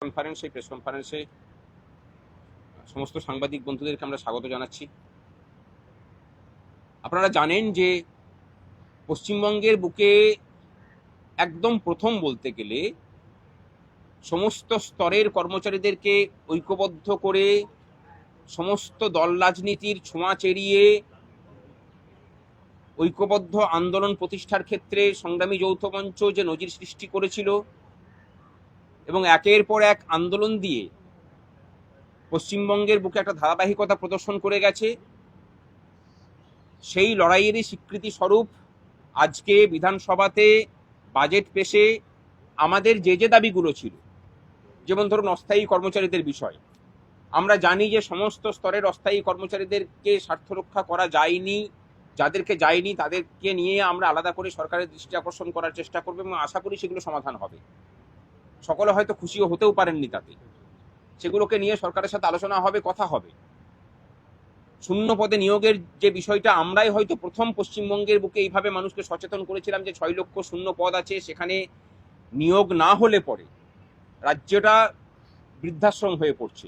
কনফারেন্সে প্রেস কনফারেন্সে সমস্ত সাংবাদিক বন্ধুদেরকে আমরা স্বাগত জানাচ্ছি। আপনারা জানেন যে পশ্চিমবঙ্গের বুকে একদম প্রথম বলতে গেলে সমস্ত স্তরের কর্মচারীদেরকে ঐক্যবদ্ধ করে সমস্ত দল রাজনীতির ছোঁয়া চেরিয়ে ঐক্যবদ্ধ আন্দোলন প্রতিষ্ঠার ক্ষেত্রে সংগ্রামী যৌথ মঞ্চ যে নজির সৃষ্টি করেছিল এবং একের পর এক আন্দোলন দিয়ে পশ্চিমবঙ্গের বুকে একটা ধারাবাহিকতা প্রদর্শন করে গেছে, সেই লড়াইয়েরই স্বীকৃতি স্বরূপ আজকে বিধানসভাতে বাজেট পেশে আমাদের যে দাবিগুলো ছিল, যেমন ধরুন অস্থায়ী কর্মচারীদের বিষয়। আমরা জানি যে সমস্ত স্তরের অস্থায়ী কর্মচারীদেরকে স্বার্থ রক্ষা করা যায়নি, যাদেরকে যায়নি তাদেরকে নিয়ে আমরা আলাদা করে সরকারের দৃষ্টি আকর্ষণ করার চেষ্টা করব এবং আশা করি সেগুলো সমাধান হবে। সকলে হয়তো খুশিও হতেও পারেননি তাতে, সেগুলোকে নিয়ে সরকারের সাথে আলোচনা হবে, কথা হবে। শূন্য পদে নিয়োগের যে বিষয়টা, আমরাই হয়তো প্রথম পশ্চিমবঙ্গের বুকে এইভাবে মানুষকে সচেতন করেছিলাম যে 6 লক্ষ শূন্য পদ আছে, সেখানে নিয়োগ না হলে পরে রাজ্যটা বৃদ্ধাশ্রম হয়ে পড়ছে।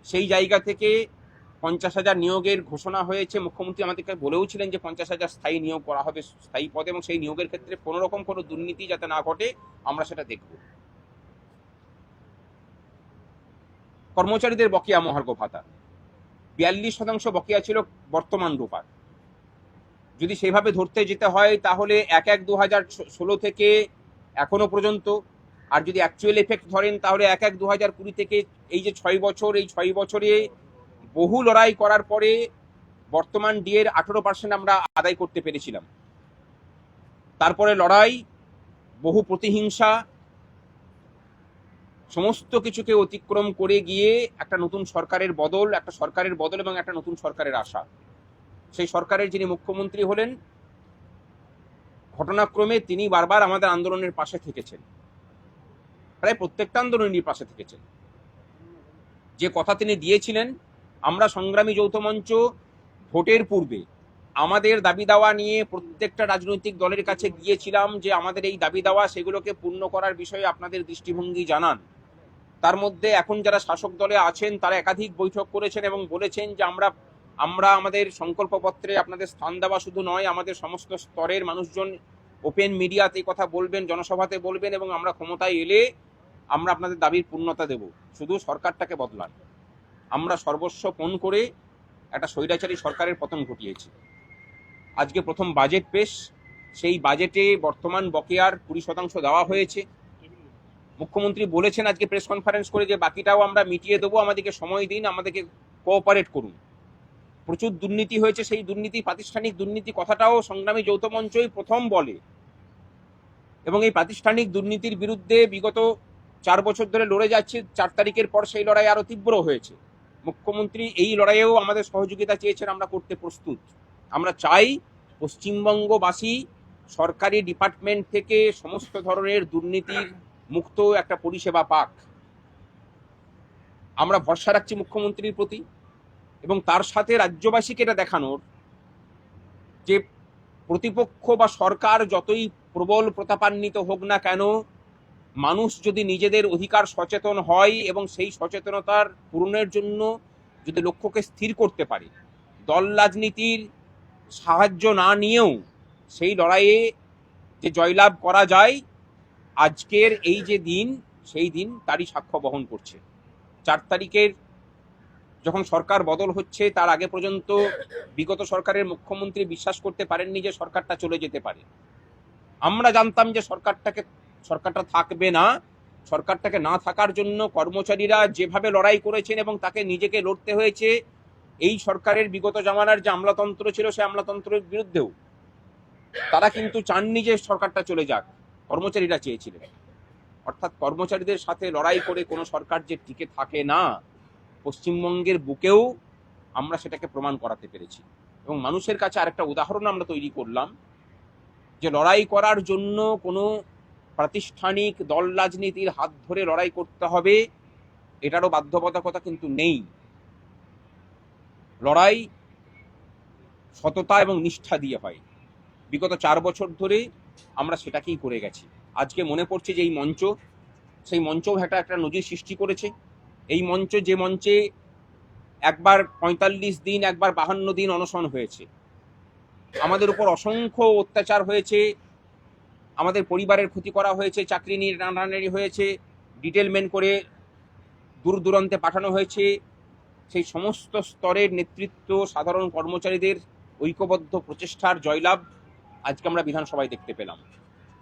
সেই জায়গা থেকে 50,000 নিয়োগের ঘোষণা হয়েছে। মুখ্যমন্ত্রী আমাদেরকে বলেও ছিলেন যে 50,000 স্থায়ী নিয়োগ করা হবে, স্থায়ী পদে, এবং সেই নিয়োগের ক্ষেত্রে কোনো রকম কোনো দুর্নীতি যাতে না ঘটে আমরা সেটা দেখব। কর্মচারীদের বকেয়া মহার্ঘ ভাতা 42% বকেয়া ছিল বর্তমান রূপার। যদি সেভাবে ধরতে যেতে হয় তাহলে 1/1/2016 থেকে এখনো পর্যন্ত, আর যদি অ্যাকচুয়াল এফেক্ট ধরেন তাহলে 1/1/2020 থেকে এই যে 6 বছর, এই 6 বছরে বহু লড়াই করার পরে বর্তমান ডিএর 18% আমরা আদায় করতে পেরেছিলাম। তারপরে লড়াই, বহু প্রতিহিংসা, সমস্ত কিছুকে অতিক্রম করে গিয়ে একটা নতুন সরকারের বদল, এবং একটা নতুন সরকারের আশা। সেই সরকারের যিনি মুখ্যমন্ত্রী হলেন, ঘটনাক্রমে তিনি বারবার আমাদের আন্দোলনের পাশে থেকেছেন, প্রায় প্রত্যেকটা আন্দোলনের পাশে থেকেছেন। যে কথা তিনি দিয়েছিলেন, আমরা সংগ্রামী যৌথ মঞ্চ ভোটের পূর্বে আমাদের দাবি দাওয়া নিয়ে প্রত্যেকটা রাজনৈতিক দলের কাছে গিয়েছিলাম যে আমাদের এই দাবি দাওয়া, সেগুলোকে পূর্ণ করার বিষয়ে আপনাদের দৃষ্টিভঙ্গি জানান। তার মধ্যে এখন যারা শাসক দলে আছেন তারা একাধিক বৈঠক করেছেন এবং বলেছেন যে আমরা আমাদের সংকল্পপত্রে আপনাদের স্থান দেওয়া শুধু নয়, আমাদের সমস্ত স্তরের মানুষজন ওপেন মিডিয়াতে কথা বলবেন, জনসভাতে বলবেন, এবং আমরা ক্ষমতায় এলে আমরা আপনাদের দাবির পূর্ণতা দেব, শুধু সরকারটাকে বদলান। আমরা সর্বস্ব পণ করে একটা স্বৈরাচারী সরকারের পতন ঘটিয়েছি। আজকে প্রথম বাজেট পেশ, সেই বাজেটে বর্তমান বকেয়ার 20% দেওয়া হয়েছে। মুখ্যমন্ত্রী বলেছেন আজকে প্রেস কনফারেন্স করে যে বাকিটাও আমরা মিটিয়ে দেবো, আমাদেরকে সময় দিন, আমাদেরকে কোঅপারেট করুন। প্রচুর দুর্নীতি হয়েছে, সেই দুর্নীতি, প্রাতিষ্ঠানিক দুর্নীতি কথাটাও সংগ্রামী যৌথ মঞ্চই প্রথম বলে, এবং এই প্রাতিষ্ঠানিক দুর্নীতির বিরুদ্ধে বিগত 4 বছর ধরে লড়ে যাচ্ছে। 4 তারিখের পর সেই লড়াই আরো তীব্র হয়েছে। মুখ্যমন্ত্রী এই লড়াইয়েও আমাদের সহযোগিতা চেয়েছেন, আমরা করতে প্রস্তুত। আমরা চাই পশ্চিমবঙ্গবাসী সরকারি ডিপার্টমেন্ট থেকে সমস্ত ধরনের দুর্নীতির মুক্ত একটা পরিষেবা পাক। আমরা ভরসা রাখছি মুখ্যমন্ত্রীর প্রতি, এবং তার সাথে রাজ্যবাসীকে এটা দেখানোর যে প্রতিপক্ষ বা সরকার যতই প্রবল প্রতাপান্বিত হোক না কেন, মানুষ যদি নিজেদের অধিকার সচেতন হয় এবং সেই সচেতনতার পূরণের জন্য যদি লক্ষ্যকে স্থির করতে পারে, দল রাজনীতির সাহায্য না নিয়েও সেই লড়াইয়ে যে জয়লাভ করা যায়, আজকের এই যে দিন, সেই দিন তারই সাক্ষ্য বহন করছে। 4 তারিখের যখন সরকার বদল হচ্ছে, তার আগে পর্যন্ত বিগত সরকারের মুখ্যমন্ত্রী বিশ্বাস করতে পারেননি যে সরকারটা চলে যেতে পারে। আমরা জানতাম যে সরকারটা থাকবে না। সরকারটাকে না থাকার জন্য কর্মচারীরা যেভাবে লড়াই করেছেন এবং তাকে নিজেকে লড়তে হয়েছে, এই সরকারের বিগত জামানার যে আমলাতন্ত্র ছিল, সেই আমলাতন্ত্রের বিরুদ্ধেও তারা কিন্তু চাননি যে সরকারটা চলে যাক, কর্মচারীরা চেয়েছিলেন। অর্থাৎ কর্মচারীদের সাথে লড়াই করে কোনো সরকার যে টিকে থাকে না, পশ্চিমবঙ্গের বুকেও আমরা সেটাকে প্রমাণ করাতে পেরেছি। এবং মানুষের কাছে আরেকটা উদাহরণ আমরা তৈরি করলাম যে লড়াই করার জন্য কোনো প্রাতিষ্ঠানিক দল রাজনীতির হাত ধরে লড়াই করতে হবে, এটারও বাধ্যবাধকতা কিন্তু নেই। লড়াই সততা এবং নিষ্ঠা দিয়ে হয়। বিগত 4 বছর ধরে আমরা সেটাকেই করে গেছি। আজকে মনে পড়ছে যে এই মঞ্চ সেই মঞ্চও একটা নজির সৃষ্টি করেছে। এই মঞ্চ, যে মঞ্চে একবার ৪৫ দিন, একবার ৫২ দিন অনশন হয়েছে, আমাদের উপর অসংখ্য অত্যাচার হয়েছে, আমাদের পরিবারের ক্ষতি করা হয়েছে, চাকরি নিয়ে টানাটানি হয়েছে, ডিটেলমেন্ট করে দূর দূরান্তে পাঠানো হয়েছে, সেই সমস্ত স্তরের নেতৃত্ব, সাধারণ কর্মচারীদের ঐক্যবদ্ধ প্রচেষ্টার জয়লাভ আজকে আমরা বিধানসভায় দেখতে পেলাম।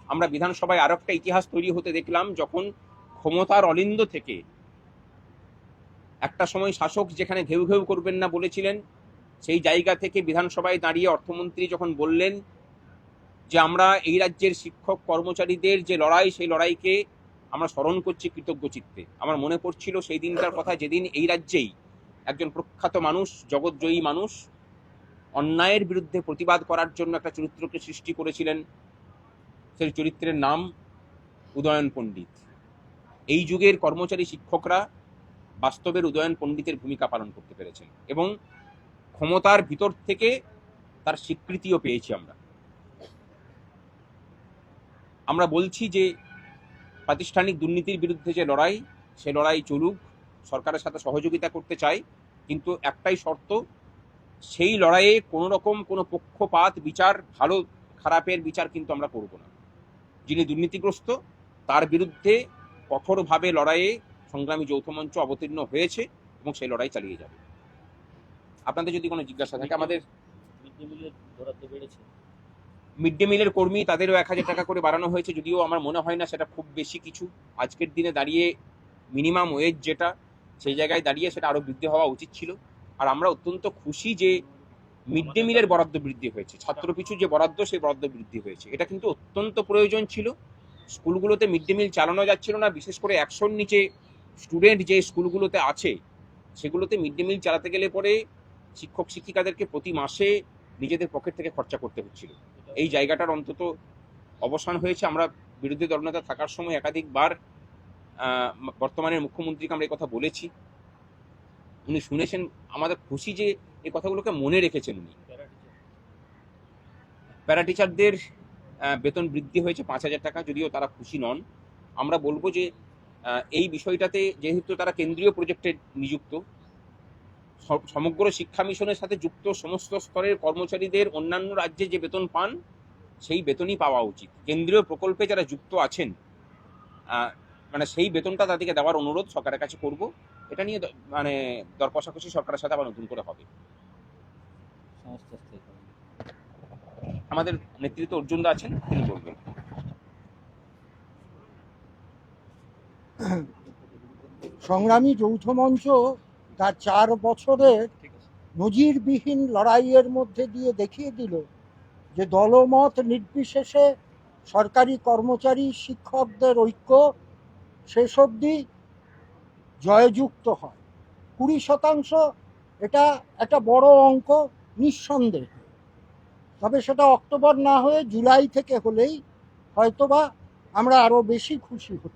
আমরা বিধানসভায় আরো একটা ইতিহাস তৈরি হতে দেখলাম, যখন ক্ষমতার অলিন্দ থেকে একটা সময় শাসক যেখানে ঘেউ ঘেউ করবেন না বলেছিলেন, সেই জায়গা থেকে বিধানসভায় দাঁড়িয়ে অর্থমন্ত্রী যখন বললেন যে আমরা এই রাজ্যের শিক্ষক কর্মচারীদের যে লড়াই, সেই লড়াইকে আমরা স্মরণ করছি কৃতজ্ঞ চিত্তে। আমার মনে পড়ছিল সেই দিনটার কথা, যেদিন এই রাজ্যেই একজন প্রখ্যাত মানুষ, জগৎজয়ী মানুষ, অন্যায়ের বিরুদ্ধে প্রতিবাদ করার জন্য একটা চরিত্রকে সৃষ্টি করেছিলেন। সেই চরিত্রের নাম উদয়ন পণ্ডিত। এই যুগের কর্মচারী শিক্ষকরা বাস্তবের উদয়ন পণ্ডিতের ভূমিকা পালন করতে পেরেছেন এবং ক্ষমতার ভিতর থেকে তার স্বীকৃতিও পেয়েছি। আমরা বলছি যে প্রাতিষ্ঠানিক দুর্নীতির বিরুদ্ধে যে লড়াই, সে লড়াই চলুক, সরকারের সাথে সহযোগিতা করতে চাই, কিন্তু একটাই শর্ত, সেই লড়াইয়ে কোনো রকম কোনো পক্ষপাত বিচার, ভালো খারাপের বিচার কিন্তু আমরা করব না। যিনি দুর্নীতিগ্রস্ত তার বিরুদ্ধে কঠোরভাবে লড়াইয়ে সংগ্রামী যৌথ মঞ্চ অবতীর্ণ হয়েছে এবং সেই লড়াই চালিয়ে যাবে। আপনাদের যদি কোনো জিজ্ঞাসা থাকে, আমাদের মিড ডে মিলের কর্মী, তাদেরও ১,০০০ টাকা করে বাড়ানো হয়েছে, যদিও আমার মনে হয় না সেটা খুব বেশি কিছু। আজকের দিনে দাঁড়িয়ে মিনিমাম ওয়েজ যেটা, সেই জায়গায় দাঁড়িয়ে সেটা আরও বৃদ্ধি হওয়া উচিত ছিল। আর আমরা অত্যন্ত খুশি যে মিড ডে মিলের বরাদ্দ বৃদ্ধি হয়েছে, ছাত্রপিছু যে বরাদ্দ, সেই বরাদ্দ বৃদ্ধি হয়েছে। এটা কিন্তু অত্যন্ত প্রয়োজন ছিল। স্কুলগুলোতে মিড ডে মিল চালানো যাচ্ছিল না, বিশেষ করে ১০০-র নিচে স্টুডেন্ট যে স্কুলগুলোতে আছে, সেগুলোতে মিড ডে মিল চালাতে গেলে পরে শিক্ষক শিক্ষিকাদেরকে প্রতি মাসে নিজেদের পকেট থেকে খরচা করতে হচ্ছিল। এই জায়গাটার অন্তত অবসান হয়েছে। আমরা বিরোধী দলনেতা থাকার সময় একাধিকবার বর্তমানের মুখ্যমন্ত্রীকে আমরা এই কথা বলেছি, উনি শুনেছেন। আমাদের খুশি যে এই কথাগুলোকে মনে রেখেছেন উনি। প্যারা টিচারদের বেতন বৃদ্ধি হয়েছে ৫,০০০ টাকা, যদিও তারা খুশি নন। আমরা বলবো যে এই বিষয়টাতে, যেহেতু তারা কেন্দ্রীয় প্রজেক্টে নিযুক্ত, সমগ্র শিক্ষা মিশনের সাথে যুক্ত সমস্ত স্তরের কর্মচারীদের অন্যান্য রাজ্যে যে বেতন পান, সেই বেতনই পাওয়া উচিত। কেন্দ্রীয় প্রকল্পে যারা যুক্ত আছেন, মানে সেই বেতনটা তাদেরকে দেওয়ার অনুরোধ সরকারের কাছে করব। এটা নিয়ে মানে দর কষাকষি সরকারের সাথে আবার নতুন করে হবে। আমাদের নেতৃত্ব অর্জুনদা আছেন, তিনি বলবেন। সংগ্রামী যৌথ মঞ্চ তার ৪ বছরের নজিরবিহীন লড়াইয়ের মধ্যে দিয়ে দেখিয়ে দিল যে দলমত নির্বিশেষে সরকারি কর্মচারী শিক্ষকদের ঐক্য শেষ অবধি জয়যুক্ত হয়। ২০% এটা একটা বড় অঙ্ক নিঃসন্দেহে। তবে সেটা অক্টোবর না হয়ে জুলাই থেকে হলেই হয়তোবা আমরা আরও বেশি খুশি হতাম।